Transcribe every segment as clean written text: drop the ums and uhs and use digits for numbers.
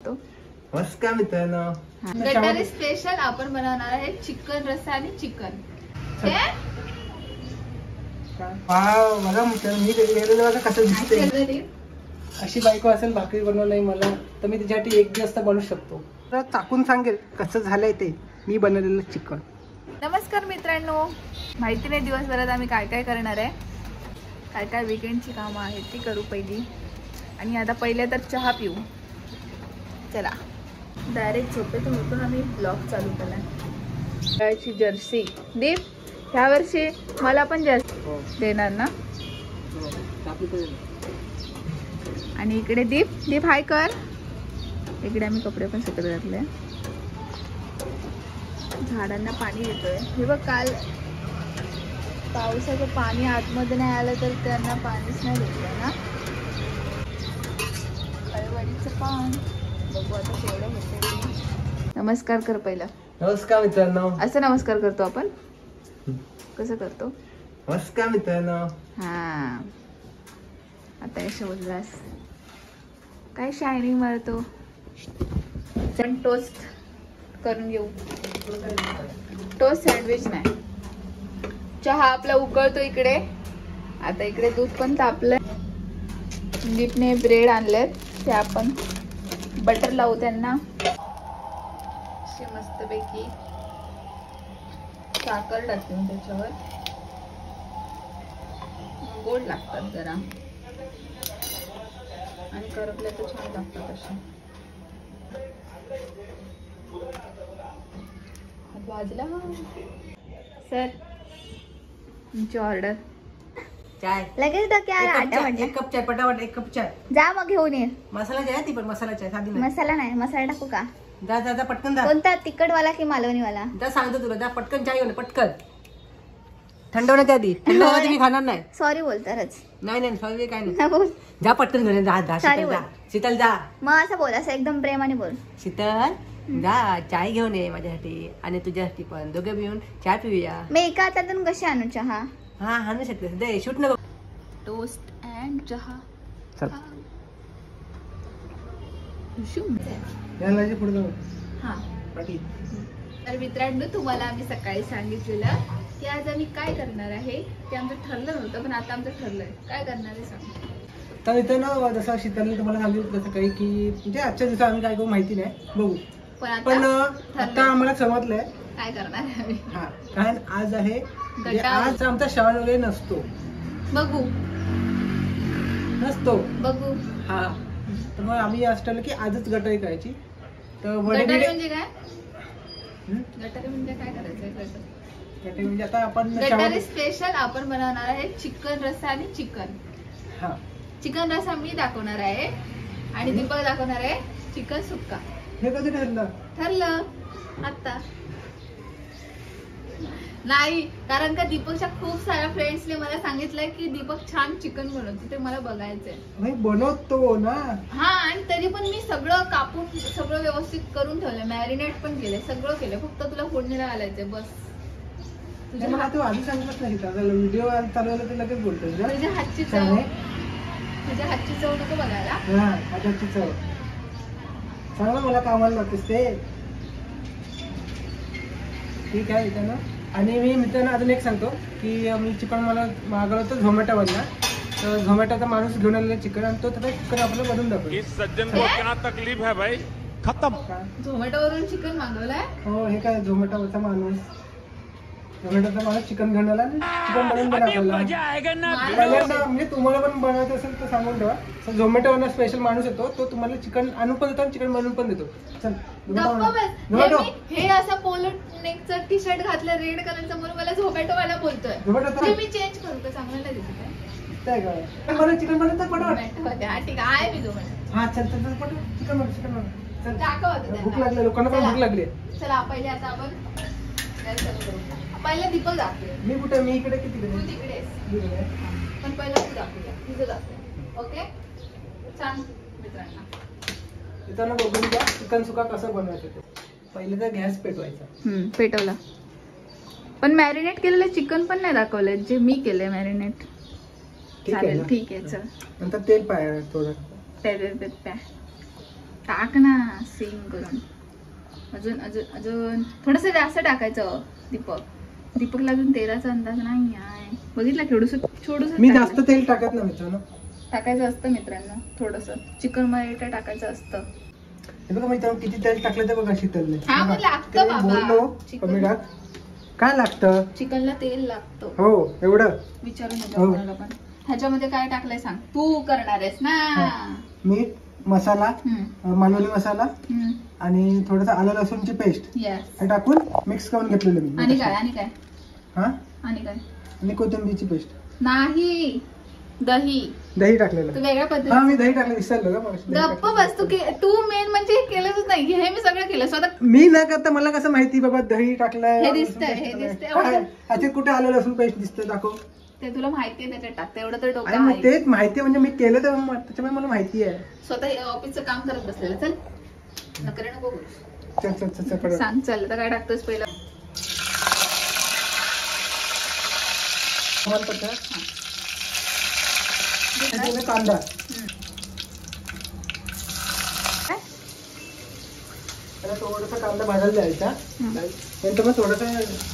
नमस्कार मित्रांनो, गटारी स्पेशल आपण बनवणार आहे चिकन रस्सा आणि चिकन. वाव, बघा मित्रांनो, मी कधी बघा कसं दिसते. अशी बायको असेल भाकरी बनवलं नाही मला तर मी तिच्यासाठी एक दिवस तर बनवू शकतो. तर टाकून सांगेल कसं झालंय ते मी बनवलेलं चिकन. नमस्कार मित्रांनो, माहिती नाही दिवसभरात आम्ही काय काय करणार आहे, काय काय वीकेंडची कामं आहेत ती करू पहिली. आणि आता पहिले तर चहा पिऊ. चला डायरेक्ट झोपेतून उठून आम्ही ब्लॉग चालू केला. गायची जर्सी दीप, ह्या वर्षी मला पण जर्सी देणार ना. आणि इकडे दीप हाय कर. इकडे आम्ही कपडे पण सुकत घातले. झाडांना पाणी देतोय. हे बघ, काल पावसाचं पाणी आतमध्ये नाही आलं तर त्यांना पाणीच नाही भेटलं ना. कळवडीचं पान बघू आता केवढं होतं. नमस्कार कर पहिला. नमस्कार मित्रांनो. असं नमस्कार करतो आपण. कसं करतो? नमस्कार मित्रांनो. हा, आता हे शोधलास काय शायनिंग मारतो. पण टोस्ट करून घेऊ. टोस्ट सँडविच नाही. चहा आपला उकळतो इकडे. आता इकडे दूध पण तापलंय. दीपने ब्रेड आणलेत, ते आपण बटर लावू त्यांना. असे मस्तपैकी साखर टाकून त्याच्यावर. गोड लागतात जरा आणि करपले तर छान लागतात असे. भाजला सर, तुमची ऑर्डर. चाय लगेच एक कप चाय पटापट. एक कप चाय. जा मग घेऊन ये. मसाला चाय ती पण मसाला चाय साधी नाही. मसाला नाही, मसाला टाकू का? जा जा जा पटकन जा. कोणता, तिखट वाला की मालवणी वाला? जा सांगतो तुला. जा पटकन चाय घेऊन पटकन. थंड होण्याच्या आधी. थंड होण्याची मी खाणार नाही. सॉरी बोलतारच. नाही सॉरी काय नाही. बोल. जा पटकन घेऊन जा. शीतल जा. मग असं बोल, असं एकदम प्रेमाने बोल. शीतल जा, चाय घेऊन ये माझ्यासाठी आणि तुझ्यासाठी पण. दोघे मिळून चाय पिऊया. मी एका हातातून कशी आणू चहा? हा आणू शकते. दे शूट नको. टोस्ट अँड चहा. चल हा. तर मित्रांनो, तुम्हाला आम्ही सकाळी सांगितलेलं की आज आम्ही काय करणार आहे. ते आमचं ठरलं नव्हतं, पण आता आमचं ठरलंय. काय करणार आहे सांग. तर इथे ना, जसं शीतलने तुम्हाला सांगितलं तसं काही की म्हणजे आजच्या दिवसात आम्ही काय करू माहिती नाही, बघू. पण आता आम्हाला समजलंय काय करणार आहे आम्ही. हा, कारण आज आहे म्हणजे आज आमचा श्रावण वगैरे नसतो. बघू. हा, तर मग आम्ही असं ठरलं की आजच गटारी करायची. तर गटारी म्हणजे काय? गटारी म्हणजे काय करायचं? गटारी म्हणजे आता आपण गटारी स्पेशल आपण बनवणार आहे चिकन रस्सा आणि चिकन. हा, चिकन रस्सा मी दाखवणार आहे आणि दीपक दाखवणार आहे चिकन सुक्का. हे कधी ठरलं आता नाही, कारण का दीपकच्या खूप साऱ्या फ्रेंड्सने मला सांगितलंय की दीपक छान चिकन बनवतो, ते मला बघायचंय. नाही बनवतो ना. हा, आणि तरी पण मी सगळं कापून सगळं व्यवस्थित करून ठेवलंय. मॅरिनेट पण केलंय, सगळं केलंय. फक्त तुला फोडणीला घालायचंय बस. मला तू आधी सांगितलंच नाही. व्हिडिओ चालू झाला तर लगेच बोलतोय. तुझ्या हातची चव नको बघायला. हा, हाताची चव चांगलं. मला कामाला लागतेस ते. ठीक आहे मित्रांनो. आणि मी मित्रांनो अजून एक सांगतो की मी चिकन मला मागवलं होतं झोमॅटोवरनं. तर झोमॅटोचा माणूस घेऊन आलेला चिकन आणि तो त्याचा चिकन आपलं बनवून दाखवतो. तकलीफ है भाई, खत्म. झोमॅटोवरून चिकन मागवलंय? हो, हे काय झोमॅटोवरचा माणूस चिकन घेऊन आला आणि चिकन बनवून आपल्याला. म्हणजे तुम्हाला पण बनवायचं असेल तर सांगून ठेवा. झोमॅटोवरनं स्पेशल माणूस येतो, तो तुम्हाला चिकन आणून पण देतो आणि चिकन बनवून पण देतो. चल हे असं पोलो नेकचं टी शर्ट घातलं रेड कलरचं म्हणून मला झोमॅटो वाला बोलतोय. मी चेंज करू का? चांगलं नाही दिसत. चिकन बनवतो ठीक आहे, मी झोमॅटो. हा चल चिकन बनव. दाखव. भूक लागली, लोकांना पण भूक लागली. चला पहिले आता आपण पहिला दीपक दाखवूया. मी कुठे? मी इकडे किती? तू तिकडेस, पण पहिला तू दाखवूया. तुझं दाखवूया. ओके, छान मित्रांना बघून घ्या चिकन सुका कसं बनवायचं ते. पहिले तर गॅस पेटवायचा. पेटवला. पण मॅरिनेट केलेलं चिकन पण नाही दाखवलंय, जे मी केलंय मॅरिनेट. चालेल, ठीक आहे. चल, नंतर तेल पाय थोडं. टाक ना सेम करून. अजून अजून अजून थोडस जास्त टाकायचं. दीपकला अजून तेलाचा अंदाज नाही आहे. बघितला थोडस मी जास्त तेल टाकत ना मित्रांनो. टाकायचं असतं मित्रांनो थोडस. चिकन मध्ये टाकायचं असतं. हे बघा मित्रांनो किती तेल टाकलं ते बघा शीतलने. हा मग लागतं बाबा. बोललो कमी टाक. काय लागतं? चिकनला तेल लागतं. हो एवढं विचारून कोणाला पण. ह्याच्यामध्ये काय टाकलंय सांग. तू करणार आहेस ना. मीठ, मसाला, मालवणी मसाला आणि थोडस आलं लसूणची पेस्ट हे टाकून मिक्स करून घेतलेलं मी. आणि काय आणि काय हा आणि काय आणि कोथिंबीरची पेस्ट नाही. दही टाकलेलं. तू वेगळ्या पद्धती. हा मी दही टाकलं विसरलो का. गप्प बस. तू मेन म्हणजे हे केलंच नाही. हे मी सगळं केलं स्वतः. मी न करता मला कसं माहिती बाबा दही टाकलंय. हे दिसतंय. अच्छा कुठे आलं लसूण पेस्ट दिसतं दाखव. ते तुला माहितीये त्याच्यात टाकतं एवढं तर डोकं मग आहे. तेच माहिती म्हणजे मी केलं तर त्याच्यामुळे मला माहिती आहे. स्वतः ऑफिसचं काम करत बसलेलं. चल नकरे नको बोलू. चल सांग. चल तर काय टाकतोस पहिलं. कांदा थोडासा कांदा भाजायला द्यायचा. नंतर मग थोडस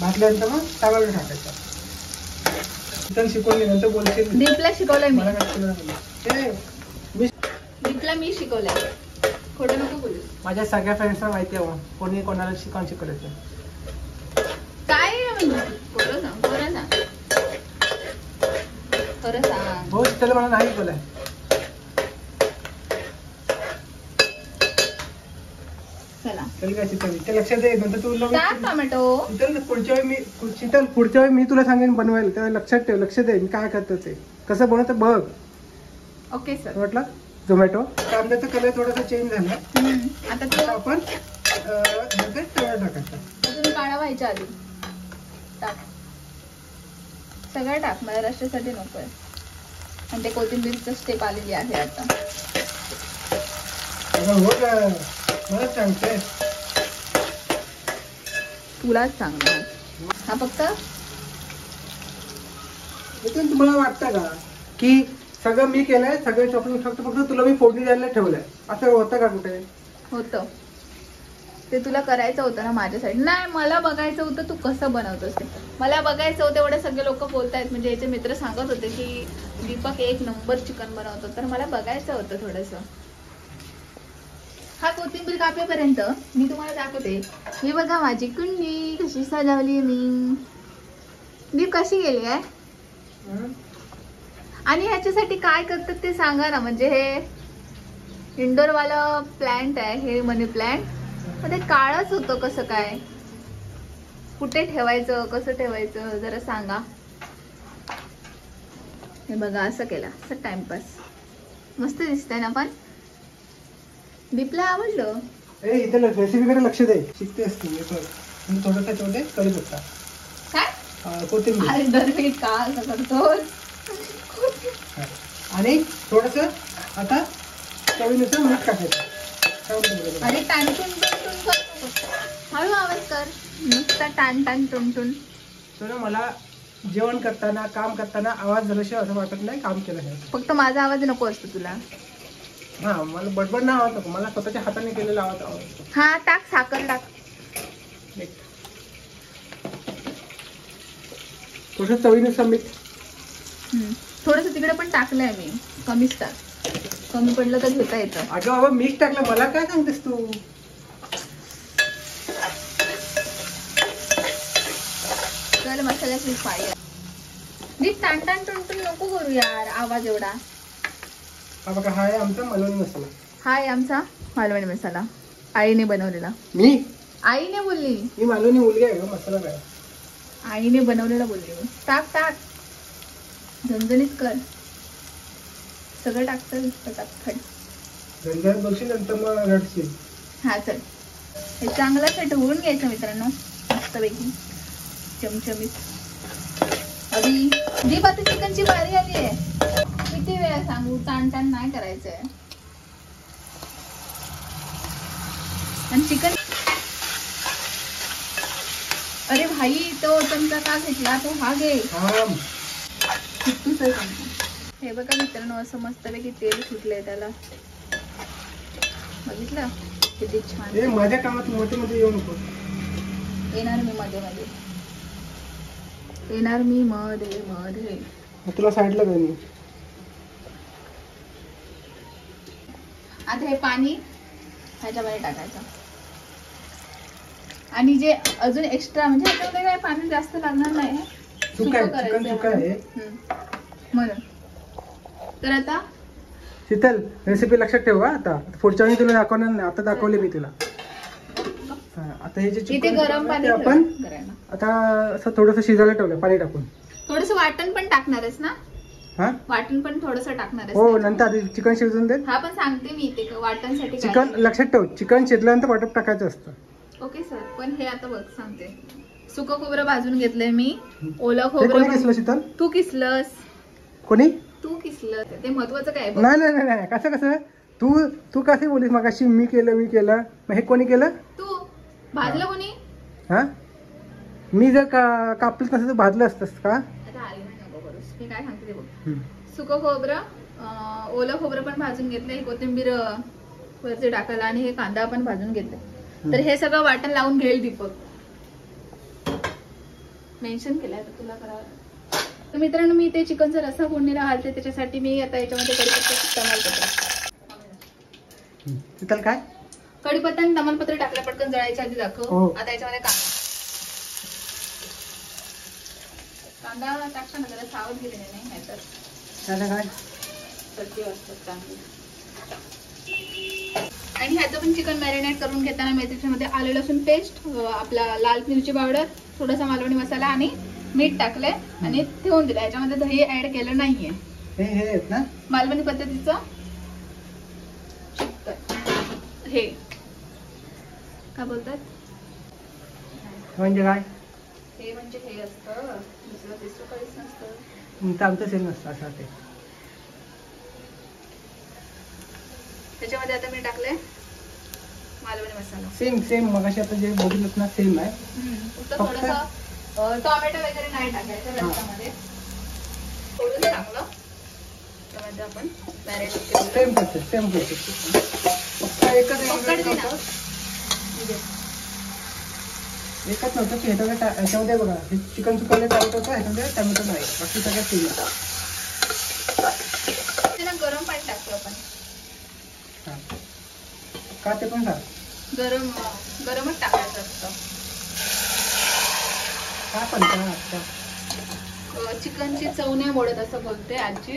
भाजल्यानंतर मग तव्यावर टाकायचा. चिकन शिकवली नंतर बोलशील. दीपला शिकवलंय मी. दीपला मी शिकवलंय. खोटं नको बोलू. माझ्या सगळ्या फ्रेंड्सना माहिती आहे कोणी कोणाला शिकवायचं. काय खरं सांग. हो त्याला मला नाही बोलाय. चला काय लक्षात येईल नंतर तू टोमॅटो. पुढच्या वेळी मी तुला सांगेन बनवायला तेव्हा लक्षात ठेव. लक्षात येईल काय करतं ते कसं बनवतं बघ. Okay sir. म्हटलं झोमॅटो. कांद्याचा कलर थोडासा चेंज झाला. आता आपण तव्यावर टाकायचा. अजून काळा व्हायच्या आधी टाक. सगळं टाक. मला रस्त्यासाठी नकोय. आणि ते कोथिंबीरचं स्टेप आलेली आहे आता. मला सांगते तुलाच सांगणार. हा फक्त तुम्हाला वाटतं का की सगळं मी केलंय सगळे शॉपिंग फक्त तुला मी फोडणी द्यायला ठेवलंय असं होतं का कुठे. होतं ते तुला करायचं होतं ना माझ्यासाठी. नाही मला बघायचं होतं तू कसं बनवतोस ते. मला बघायचं होतं. एवढे सगळे लोक बोलतायत म्हणजे याचे मित्र सांगत होते की दीपक एक नंबर चिकन बनवतो. तर मला बघायचं होतं थोडंसं. हा कोथिंबीर कापेपर्यंत मी तुम्हाला दाखवते. हे बघा माझी कुंडी कशी सजवली मी. दीप कशी गेली आहे. आणि ह्याच्यासाठी काय करतात ते सांगा ना. म्हणजे हे इंडोर वाला प्लांट आहे. हे मनी प्लांट. ते काळच होतं. कसं काय कुठे ठेवायचं कसं ठेवायचं जरा सांगा. हे बघा असं केलं. असं टाइमपास मस्त दिसतंय ना. पण दीपला आवडलं. इथे रेसिपीकडे लक्ष दे. शिकते असते थोडं त्याच्यामध्ये कढीपत्ता काय कोथिंबीर. अरे दरवेळी का असं करतोस. आणि थोडस आता चवीनुसार मीठ टाकायचं. अरे टाणटून हळू आवाज कर. नुसता टाण टुनटुन. तर मला जेवण करताना काम करताना आवाज झाल्याशिवाय असं वाटत नाही काम केलं नाही. फक्त माझा आवाज नको असतो तुला. हा मला बडबड नाही आवडत. मला स्वतःच्या हाताने केलेला आवाज आवडतो. हा टाक. साखर टाक. थोडं चवीनुसार मीठ. थोडस तिकडे पण टाकलंय मी. कमीच टाक. कमी पडलं तर घेता येतं. अगं बाबा मीठ टाकलं मला काय सांगतेस तू. चल मसाल्याची पाळी. नीट टाण टुनटुन नको करू यार. आवाज एवढा. हा बघा हा आहे आमचा मालवणी मसाला. हा आहे आमचा मालवणी मसाला. आईने बनवलेला. मी आईने बोलली. मी मालवणी मुलगी आहे मसाला काय. आईने बनवलेला बोलली मी. टाक. झणझणीत कर. सगळं टाकतं फटाफट. झणझणीत बघशील नंतर मग रडशील. हा चल. हे चांगलं असं ढवळून घ्यायचं मित्रांनो मस्तपैकी चमचमीत. अभी दीप आता चिकनची बारी आली आहे. किती वेळा सांगू टाण नाही करायचंय. आणि चिकन. अरे भाई तो चमचा का घेतला. तो हा घे. हे बघा मित्रांनो असं मस्तपैकी तेल सुटलंय त्याला. बघितलं किती छान. ए माझ्या कामात मध्ये मध्ये येऊ नको. येणार मी मध्ये मध्ये, येणार मी मध्ये मध्ये. तुला साईडला काय नाही. आता हे पाणी ह्याच्यामध्ये टाकायचं आणि जे अजून एक्स्ट्रा म्हणजे ह्याच्यामध्ये काय पाणी जास्त लागणार नाही. सुका आहे, चिकन सुका आहे म्हणून. तर आता शीतल रेसिपी लक्षात ठेव हा. आता पुढच्या वेळी तुला दाखवणार नाही, आता दाखवले मी तुला. आता हे जे इथे चिकन गरम पाणी आपण करायला आता असं थोडंसं शिजायला ठेवलं पाणी टाकून. थोडस वाटण पण टाकणारच ना. हा वाटण पण थोडस टाकणार हो, नंतर आधी चिकन शिजून दे. हा पण सांगते मी इथे वाटणसाठी चिकन लक्षात ठेव, चिकन शिजल्यानंतर वाटप टाकायचं असतं. Okay sir. पण हे आता बघ सांगते. सुकं खोबरं भाजून घेतलंय मी. ओलं हे कोणी खोबरं किसलं शीतल? तू किसलंस. कोणी? तू किसलं ते महत्वाचं काय बघ. नाही नाही नाही नाही, कसं तू कसे बोलीस मगाशी मी केलं मग हे कोणी केलं? तू भाजलं कोणी? हा मी जर कापलं नसतं तर भाजलं असतंस का? आता आली नको करूस. मी काय सांगते ते बघ. सुकं खोबरं, ओलं खोबरं पण भाजून घेतलंय, कोथिंबीर वरचे टाकायला आणि हे कांदा पण भाजून घेतलंय. तर हे सगळं वाटण लावून घेईल दीपक. मेन्शन केलंय तर तुला करावं. तर मित्रांनो मी ते चिकनचा रस्सा फोडणीला घालते. त्याच्यासाठी मी आता याच्यामध्ये कढीपत्ता, तमालपत्र. शीतल काय? कढीपत्ता आणि तमालपत्र टाकलं पटकन जळायच्या आधी दाखव. आता याच्यामध्ये कांदा टाकता ना जरा सावध गेले नाही नाहीतर काय चटणी वाजतात चांगली. आणि ह्याचं पण चिकन मॅरिनेट करून घेताना मी त्याच्यामध्ये आलं लसूण पेस्ट, आपला लाल मिरची पावडर, थोडासा मालवणी मसाला आणि मीठ टाकलंय आणि ठेवून दिलं. याच्यामध्ये दही ऍड केलं नाहीये. हे आहेत ना मालवणी पद्धतीचं चिकन. हे काय बोलतात म्हणजे काय? हे म्हणजे हे असतं, दुसरं तिसरं काहीच नसतं. आमचं सेम नसतं असं ते. त्याच्यामध्ये आता मी टाकलंय मालवणी मसाला. सेम मगाशी आपण जे बघितलं ना सेम आहे. फक्त थोडंसं टोमॅटो वगैरे नाही टाकायचं रस्त्यामध्ये. थोडं चांगलं त्यामध्ये आपण मॅरिनेट केलं. सेम एकच नव्हतं की ह्याच्यामध्ये बघा चिकन सुकायला टॅमॅटो होतं, ह्याच्यामध्ये टॅमॅटो नाही, बाकी सगळ्यात सेम. गरम पाणी टाकतो आपण. का ते पण सांग. गरमच टाकायचं असतं. का पण चिकनची चव नाही मोडत असं बोलते आजी.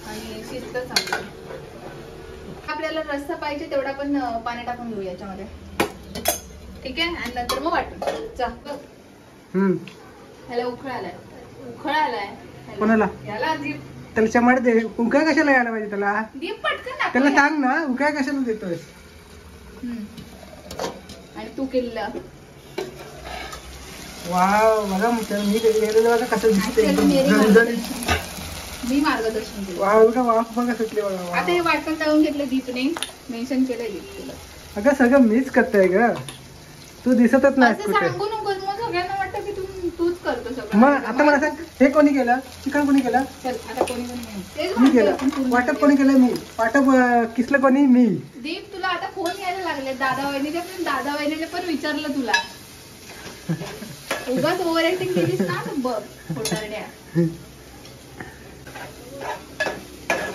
आणि शिजतं चांगलं. आपल्याला रस्सा पाहिजे तेवढा पण पाणी टाकून घेऊ याच्यामध्ये. ठीक आहे. आणि नंतर मग वाटून ह्याला उखळ आलाय. कोणाला? याला दीप. त्याला चमाट दे. उकाय कशाला यायला पाहिजे त्याला? दीप पटकन त्याला सांग ना उकाय कशाला देतोय. आणि तू केलेलं वाव बघा मी गेलेलं बघा कसं दिसतंय. मी मार्गदर्शन केलं. वाव बघा वाफ बघा सुटली बघा. आता हे वाटण लावून घेतलं दीपने. मेन्शन केलंय दीप तुला. अगं सगळं मीच करताय ग, तू दिसतच नाही कुठे. सांगू नको मग सगळ्यांना वाटतं की तूच करतो सगळं. मग आता मला सांग हे कोणी केलं? चिकन कोणी केलं? चल आता कोणी मी केलं. वाटप कोणी केलं? मी. वाटप किसलं कोणी? मी. दीप तुला आता फोन यायला लागले दादा वहिनीचे पण. दादा वहिनीने पण विचारलं तुला. उगाच ओव्हर ऍक्टिंग केलीस ना बघ खोटारड्या.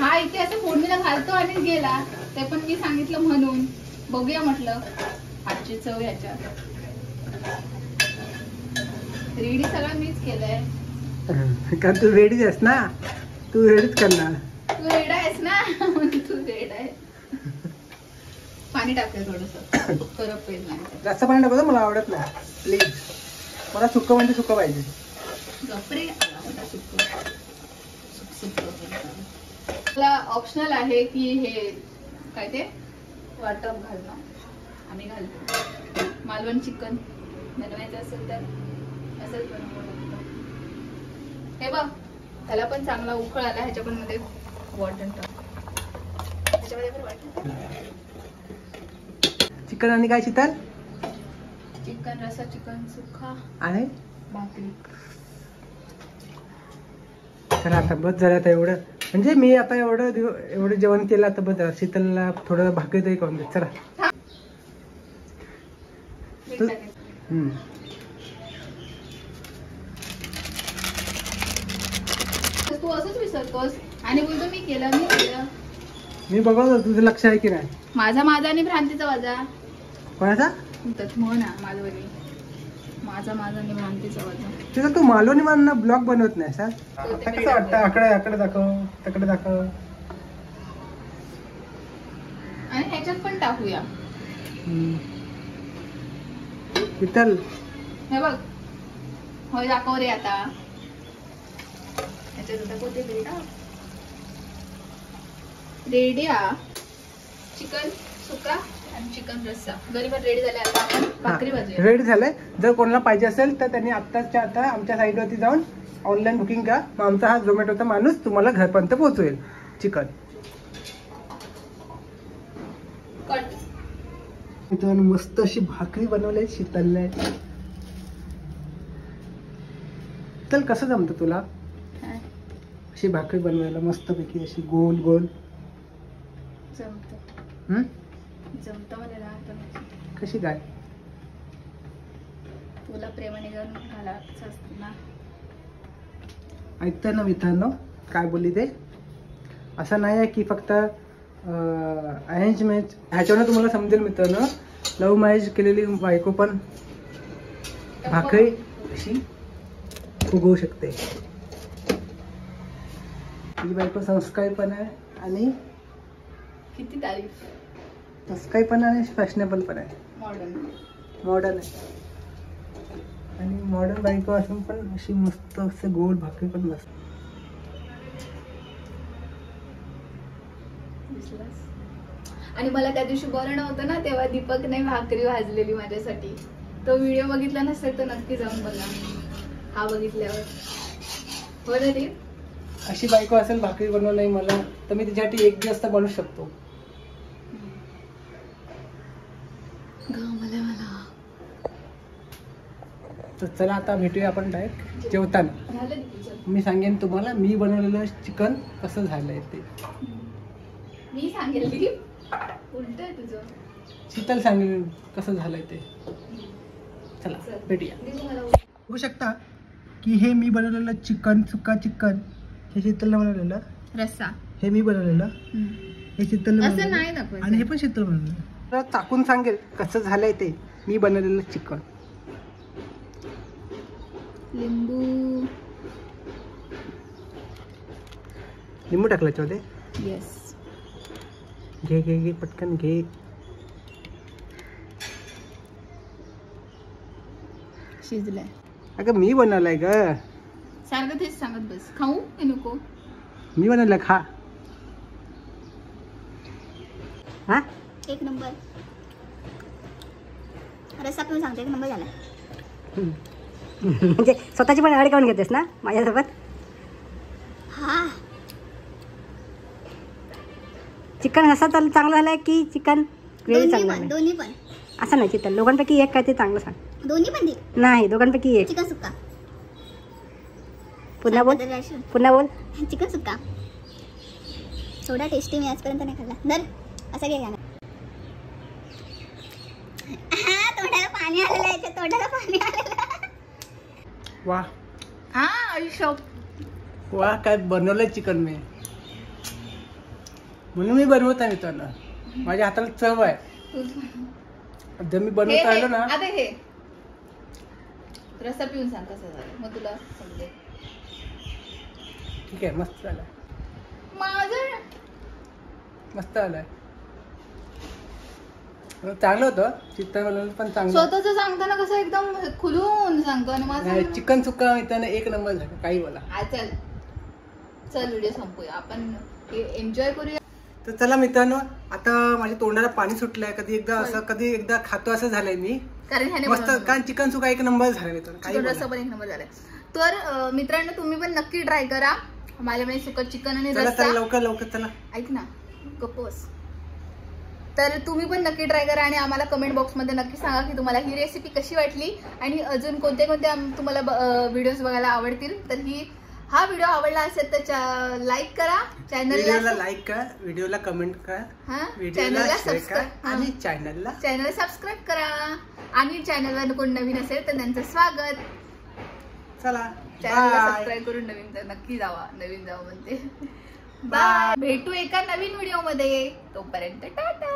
हा इथे असं फोडणीला घालतो आणि गेला. ते पण मी सांगितलं म्हणून. बघूया म्हटलं आजची चव याच्यात. रेडी सगळं मीच केलंय. का तू रेडीच आहेस ना? तू रेडीच करणार. तू रेड आहेस ना म्हणून तू रेड आहे. पाणी टाकते थोडंसं. करप पेज नाही. जास्त पाणी टाकू मला आवडत नाही प्लीज. मला सुक्क म्हणजे सुक्क पाहिजे. गपरे मला ऑप्शनल आहे की हे काय ते वाटप घालणं. आम्ही घालतो. मालवण चिकन बनवायचं असेल तर असंच बनवावं लागतं. हे बघ त्याला पण चांगला उकळ आला. ह्याच्या पण मध्ये वाटण टाक. ह्याच्यामध्ये पण वाटण. चिकन आणि काय शीतल? चिकन रसा, चिकन सुक्का आणि भाकरी. चला आता बस झालं आता एवढं. म्हणजे मी आता एवढं जेवण केलं आता बघ शीतलला थोडं भाकरी तरी करून दे चला. तू असंच विसरतोस आणि बोलतो मी केलं. मी बघा तुझं लक्ष आहे की नाही. माझा आणि भ्रांतीचा वाजा. कोणाचा म्हणा माझा आणि भ्रांतीचा वाजा. तिथं तू मालवणी मानना ब्लॉग बनवत नाही सर. कसं वाटतं आकडे दाखव तकडे दाखव. आणि ह्याच्यात पण टाकूया. विठ्ठल हे बघ होय दाखव रे आता. ह्याच्यात आता कोथिंबीर टाक. रेडी चिकन सुक्का आणि चिकन रस्सा गरीब रेडी झाले. आता आपण भाकरी भाजूया. रेडी झालंय. जर कोणाला पाहिजे असेल तर त्यांनी आत्ताच्या आता आमच्या साईटवरती जाऊन ऑनलाईन बुकिंग करा. मग आमचा हा झोमॅटोचा माणूस तुम्हाला घरपर्यंत पोहोचवेल चिकन. मित्रांनो मस्त अशी भाकरी बनवली शीतलने. तर कसं जमतं तुला अशी भाकरी बनवायला मस्तपैकी अशी गोल गोल. जमतं मला कशी काय तुला प्रेमाने घालायचं असतं ना. ऐकताय ना मित्रांनो काय बोलली ते. असं नाही आहे की फक्त अरेंज मॅरेज ह्याच्यावर तुम्हाला समजेल मित्रांनो. लव्ह मॅरेज केलेली बायको पण भाकरी अशी फुगवू शकते. ही बायको संस्कारी पण आहे आणि किती तारीफ. संस्कारी पण आहे फॅशनेबल पण आहे. मॉडर्न आहे. आणि मॉडर्न बायको असून पण अशी मस्त असं गोल भाकरी पण मस्त. आणि मला त्या दिवशी बरं नव्हतं ना तेव्हा दीपकने भाकरी भाजलेली माझ्यासाठी. तो व्हिडिओ बघितला नसेल तर नक्की जाऊन बघा. हा बघितल्यावर हो ना ती अशी बायको असेल भाकरी बनवलं नाही मला तर मी तिच्यासाठी एक दिवस तर बनवू शकतो. तर चला आता भेटूया आपण डायरेक्ट जेवताना. मी सांगेन तुम्हाला मी बनवलेलं चिकन कसं झालंय ते. मी सांगेल उलट आहे तुझं. शीतल सांगेल कसं झालंय ते. चला भेटूया. बघू शकता की हे मी बनवलेलं चिकन सुक्का चिकन हे शीतलने बनवलेलं. रस्सा हे मी बनवलेलं. हे शीतलने असं नाही दाखवायचं. आणि हे पण शीतल बनवलेलं. तर चाकून सांगेल कसं झालंय ते मी बनवलेलं चिकन. लिंबू टाकलं याच्यामध्ये. येस घे घे घे पटकन घे. शिजलंय. अगं मी बनवलंय ग. सारखं तेच सांगत बस. खाऊ की नको. मी बनवलं खा. हा एक नंबर. रस्सा पिऊन सांगते एक नंबर झाला. म्हणजे स्वतःची पण ॲड करून घेतेस ना माझ्यासोबत. हा चिकन रस्सा तर चांगला झालाय की चिकन ग्रेव्ही चांगला झालाय. दोन्ही पण. असं नाही चिकन दोघांपैकी एक काय ते चांगलं सांग. दोन्ही पण दे. नाही दोघांपैकी एक. चिकन सुक्का. पुन्हा बोल पुन्हा बोल. चिकन सुक्का थोडा टेस्टी मी आजपर्यंत नाही खाल्ला. दर असं घे गाणं. तोंडाला पाणी आलेलं आहे. तोंडाला पाणी आलेलं. वा हा आयुष्य वा काय बनवलंय चिकन मी. म्हणून मी बनवत आहे मित्रांनो. माझ्या हाताला चव आहे. जर मी बनवता आलो ना. आता हे रस्सा पिऊन सांग कसं झालं मग तुला समजेल. ठीक आहे मस्त झालाय. माझं मस्त आलाय. चांगलं होतं चिकन बनवलं पण चांगलं. स्वतःच सांगताना कसं एकदम खुलून सांगतो आणि माझं चिकन सुक्का मित्रांनो एक नंबर झालं. काही बोला. चल चल व्हिडिओ संपूया आपण एन्जॉय करूया. तर चला मित्रांनो आता माझ्या तोंडाला पाणी सुटलंय. कधी एकदा असं कधी एकदा खातो असं झालंय मी. कारण मस्त कारण चिकन सुक्का एक नंबर झालं मित्रांनो. काही रस्सा पण एक नंबर झालाय. तर मित्रांनो तुम्ही पण नक्की ट्राय करा. माझ्याकडे सुकं चिकन आणि रस्सा. लवकर लवकर चला. ऐक ना गप्पोस. तर तुम्ही पण नक्की ट्राय करा आणि आम्हाला कमेंट बॉक्समध्ये नक्की सांगा की तुम्हाला ही रेसिपी कशी वाटली आणि अजून कोणते कोणते तुम्हाला व्हिडिओज बघायला आवडतील. तर हा व्हिडिओ आवडला असेल तर लाईक करा, व्हिडिओला लाईक करा, व्हिडिओला कमेंट करा, व्हिडिओला शेअर करा आणि चॅनलला सबस्क्राईब करा. आणि चॅनलवर कोण नवीन असेल तर त्यांचं स्वागत. चला चॅनलला सबस्क्राईब करून नक्की नवीन जावा म्हणते. बाय. भेटू एका नवीन व्हिडिओ मध्ये. तोपर्यंत टाटा.